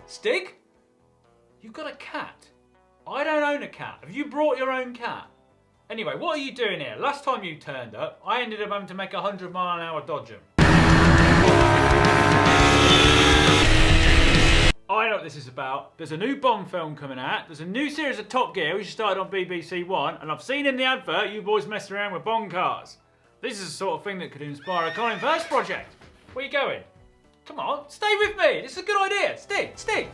Stig? You've got a cat. I don't own a cat. Have you brought your own cat? Anyway, what are you doing here? Last time you turned up, I ended up having to make a 100-mile-an-hour dodge jump. I know what this is about. There's a new Bond film coming out. There's a new series of Top Gear which started on BBC One, and I've seen in the advert you boys messing around with Bond cars. This is the sort of thing that could inspire a Colin Firth project. Where are you going? Come on, stay with me. This is a good idea. Stig.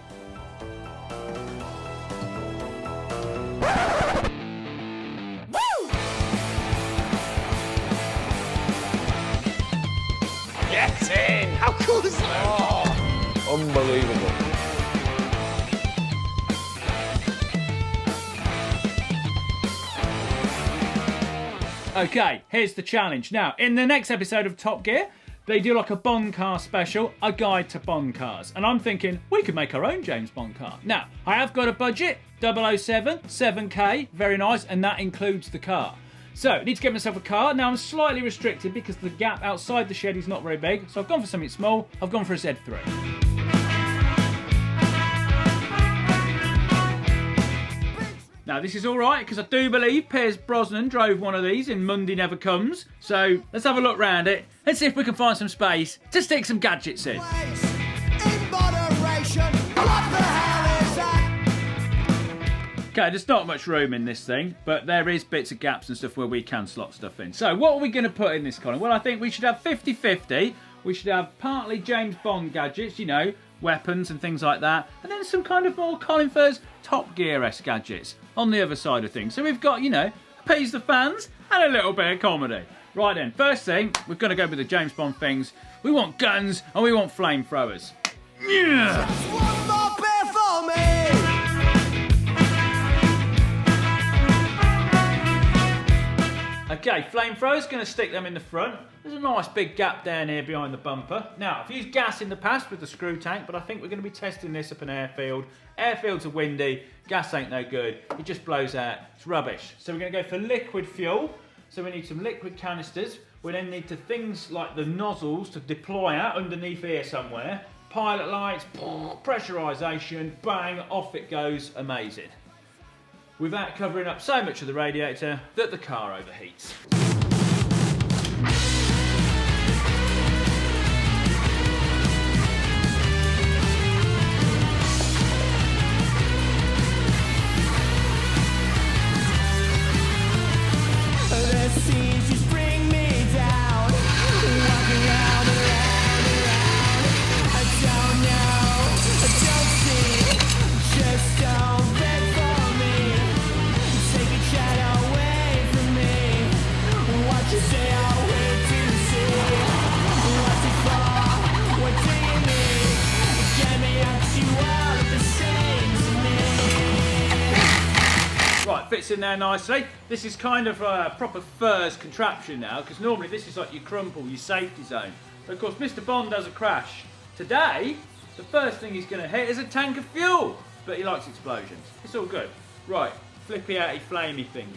Get in! How cool is that? Oh, unbelievable. Okay, here's the challenge. Now, in the next episode of Top Gear, they do like a Bond car special, a guide to Bond cars. And I'm thinking, we could make our own James Bond car. Now, I have got a budget, 007, 7K, very nice, and that includes the car. So, I need to get myself a car. Now, I'm slightly restricted because the gap outside the shed is not very big. So I've gone for something small. I've gone for a Z3. Now, this is all right because I do believe Pierce Brosnan drove one of these in Monday Never Comes. So, let's have a look round it and see if we can find some space to stick some gadgets in. Okay, there's not much room in this thing, but there is bits of gaps and stuff where we can slot stuff in. So, what are we going to put in this, Colin? Well, I think we should have 50-50. We should have partly James Bond gadgets, you know, weapons and things like that, and then some kind of more Colin Firth Top Gear-esque gadgets on the other side of things. So we've got, you know, appease the fans and a little bit of comedy. Right then, first thing, we're going to go with the James Bond things. We want guns and we want flamethrowers. Yeah! Just one more beer for me. Okay, flamethrowers, going to stick them in the front. There's a nice big gap down here behind the bumper. Now, I've used gas in the past with the screw tank, but I think we're going to be testing this up an airfield. Airfields are windy, gas ain't no good, it just blows out, it's rubbish. So we're going to go for liquid fuel. So we need some liquid canisters. We then need things like the nozzles to deploy out underneath here somewhere. Pilot lights, pressurisation, bang, off it goes, amazing. Without covering up so much of the radiator that the car overheats. Fits in there nicely. This is kind of a proper Furs contraption now, because normally this is like your crumple, your safety zone. But of course, Mr. Bond has a crash. Today, the first thing he's going to hit is a tank of fuel. But he likes explosions. It's all good. Right, flippy outy flamey things.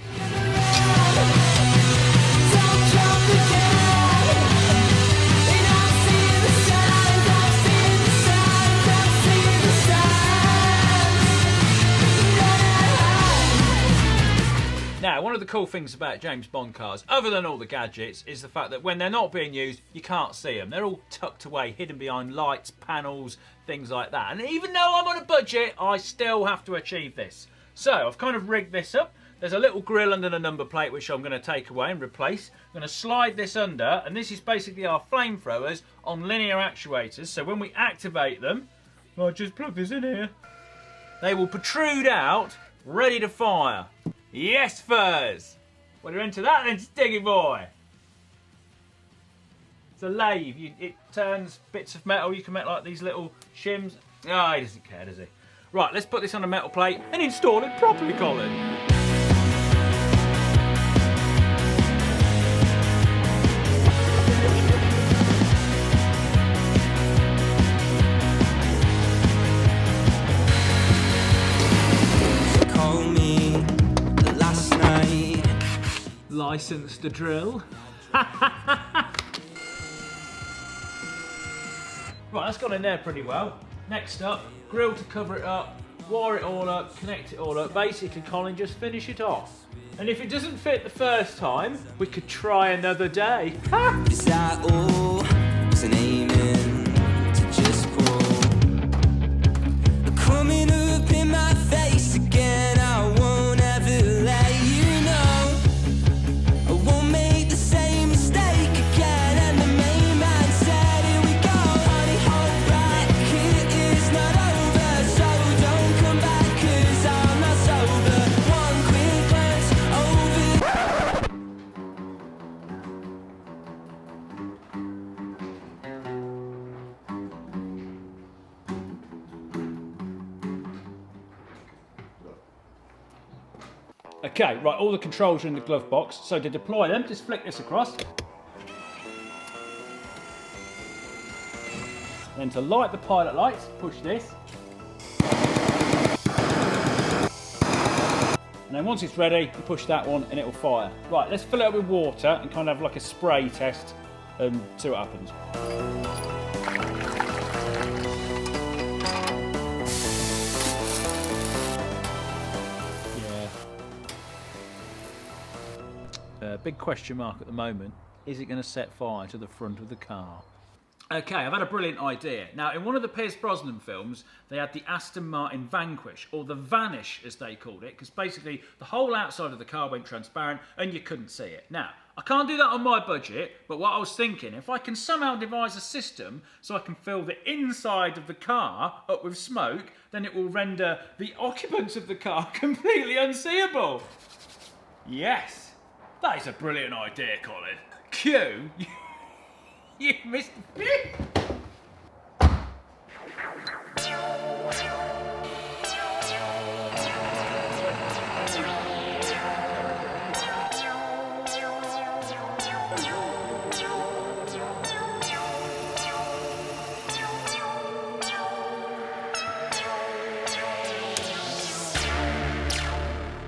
Now, one of the cool things about James Bond cars, other than all the gadgets, is the fact that when they're not being used, you can't see them. They're all tucked away, hidden behind lights, panels, things like that. And even though I'm on a budget, I still have to achieve this. So, I've kind of rigged this up. There's a little grill under the number plate, which I'm going to take away and replace. I'm going to slide this under, and this is basically our flamethrowers on linear actuators. So when we activate them, I'll just plug this in here. They will protrude out, ready to fire. Yes, Furs! Well, you're into that then, Stiggy boy. It's a lathe. It turns bits of metal. You can make like these little shims. Oh, he doesn't care, does he? Right, let's put this on a metal plate and install it properly, Colin. License to drill. Right, that's gone in there pretty well. Next up, grill to cover it up, wire it all up, connect it all up. Basically, Colin, just finish it off. And if it doesn't fit the first time, we could try another day. Is that all? Wasn't aiming to just pull. Coming up in my face again, I won't ever let you know. I won't make the same mistake again. And the main man said, here we go. Honey, hold back, it is not over. So don't come back, 'cause I'm not sober. One quick glance over. Okay, right, all the controls are in the glove box. So to deploy them, just flick this across. Then to light the pilot lights, push this. And then once it's ready, you push that one and it'll fire. Right, let's fill it up with water and kind of have like a spray test and see what happens. Big question mark at the moment. Is it going to set fire to the front of the car? Okay, I've had a brilliant idea. Now, in one of the Pierce Brosnan films, they had the Aston Martin Vanquish, or the Vanish as they called it, because basically the whole outside of the car went transparent and you couldn't see it. Now, I can't do that on my budget, but what I was thinking, if I can somehow devise a system so I can fill the inside of the car up with smoke, then it will render the occupants of the car completely unseeable. Yes! That is a brilliant idea, Colin. Q, you missed the bit.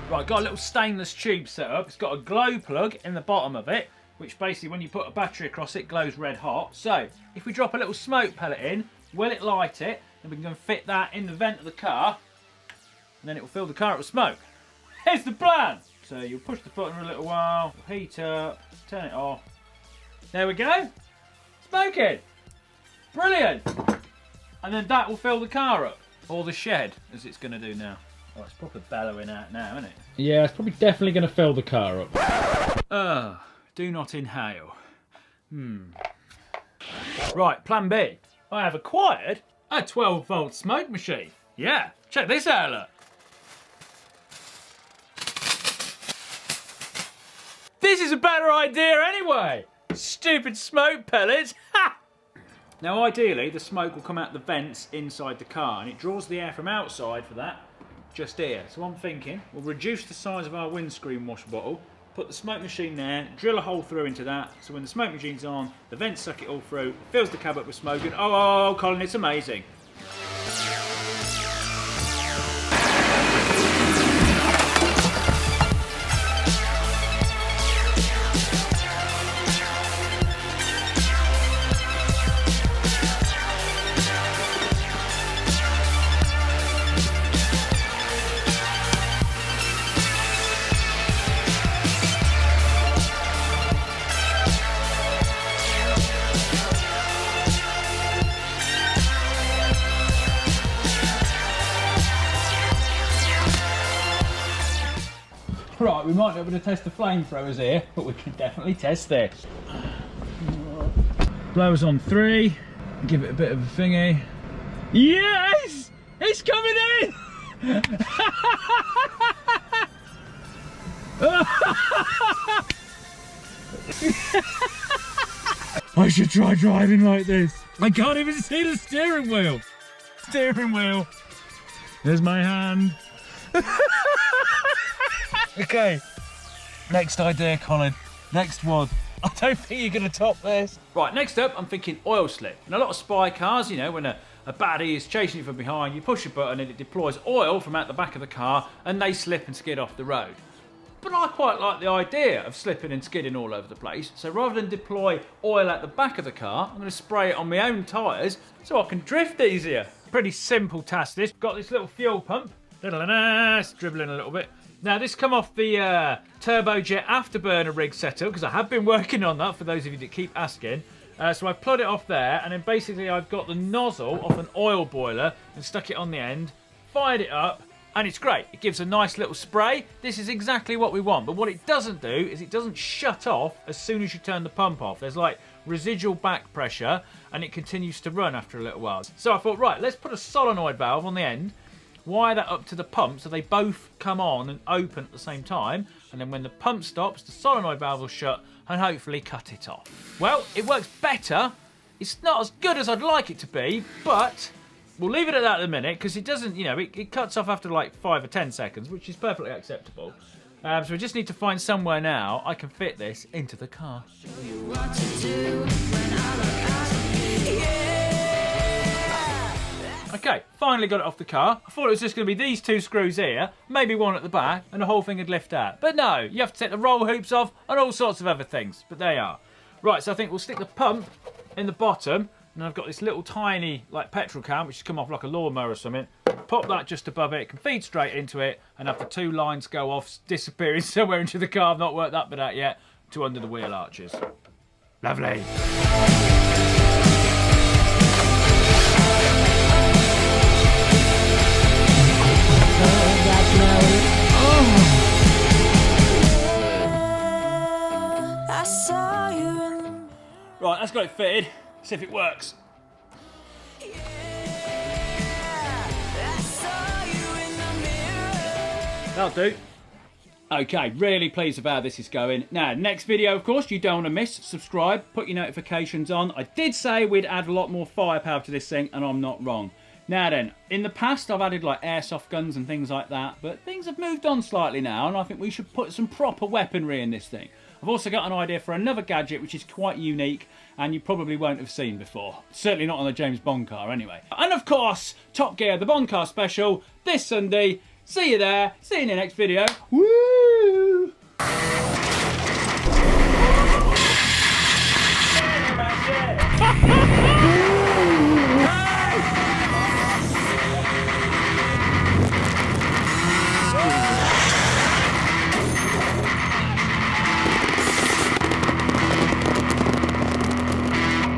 Right, got a little stainless tube set up. It's got a glow plug in the bottom of it, which basically when you put a battery across it, glows red hot. So, if we drop a little smoke pellet in, will it light it? Then we can fit that in the vent of the car, and then it will fill the car up with smoke. Here's the plan! So you'll push the button for a little while, heat up, turn it off. There we go. Smoking! Brilliant! And then that will fill the car up. Or the shed, as it's going to do now. Oh, it's proper bellowing out now, isn't it? Yeah, it's probably definitely going to fill the car up. Do not inhale. Right, plan B. I have acquired a 12-volt smoke machine. Yeah, check this out, look. This is a better idea anyway. Stupid smoke pellets. Ha! Now, ideally, the smoke will come out the vents inside the car, and it draws the air from outside for that. Just here. So I'm thinking we'll reduce the size of our windscreen wash bottle, put the smoke machine there, drill a hole through into that, so when the smoke machine's on, the vents suck it all through, it fills the cab up with smoke, and oh, Colin, it's amazing. Right, we might not be able to test the flamethrowers here, but we can definitely test this. Blowers on 3, give it a bit of a thingy. Yes! It's coming in! I should try driving like this. I can't even see the steering wheel. Steering wheel. There's my hand. Okay, next idea, Colin. Next one. I don't think you're going to top this. Right, next up, I'm thinking oil slip. In a lot of spy cars, you know, when a baddie is chasing you from behind, you push a button and it deploys oil from out the back of the car and they slip and skid off the road. but I quite like the idea of slipping and skidding all over the place. So rather than deploy oil at the back of the car, I'm going to spray it on my own tyres so I can drift easier. Pretty simple task this. Got this little fuel pump. It's dribbling a little bit. Now this come off the turbojet afterburner rig setup because I have been working on that for those of you that keep asking. So I plod it off there, and then basically I've got the nozzle off an oil boiler and stuck it on the end, fired it up, and it's great. It gives a nice little spray. This is exactly what we want, but what it doesn't do is it doesn't shut off as soon as you turn the pump off. There's like residual back pressure, and it continues to run after a little while. So I thought, right, let's put a solenoid valve on the end, wire that up to the pump so they both come on and open at the same time, and then when the pump stops, the solenoid valve will shut and hopefully cut it off. Well, it works better. It's not as good as I'd like it to be, but we'll leave it at that in a minute because it doesn't, you know, it cuts off after like 5 or 10 seconds, which is perfectly acceptable. So we just need to find somewhere now I can fit this into the car. Okay, finally got it off the car. I thought it was just going to be these 2 screws here, maybe one at the back, and the whole thing would lift out. But no, you have to take the roll hoops off and all sorts of other things. But they are. Right, so I think we'll stick the pump in the bottom, and I've got this little tiny like petrol can, which has come off like a lawnmower or something. Pop that just above it, can feed straight into it, and have the 2 lines go off, disappearing somewhere into the car. I've not worked that bit out yet, to under the wheel arches. Lovely. Right, that's got it fitted. See if it works. That'll do. Okay, really pleased with how this is going. Now, next video, of course, you don't want to miss. Subscribe, put your notifications on. I did say we'd add a lot more firepower to this thing, and I'm not wrong. Now then, in the past I've added like airsoft guns and things like that, but things have moved on slightly now, and I think we should put some proper weaponry in this thing. I've also got an idea for another gadget which is quite unique and you probably won't have seen before. Certainly not on a James Bond car anyway. And of course, Top Gear, the Bond car special, this Sunday. See you there. See you in the next video. Woo!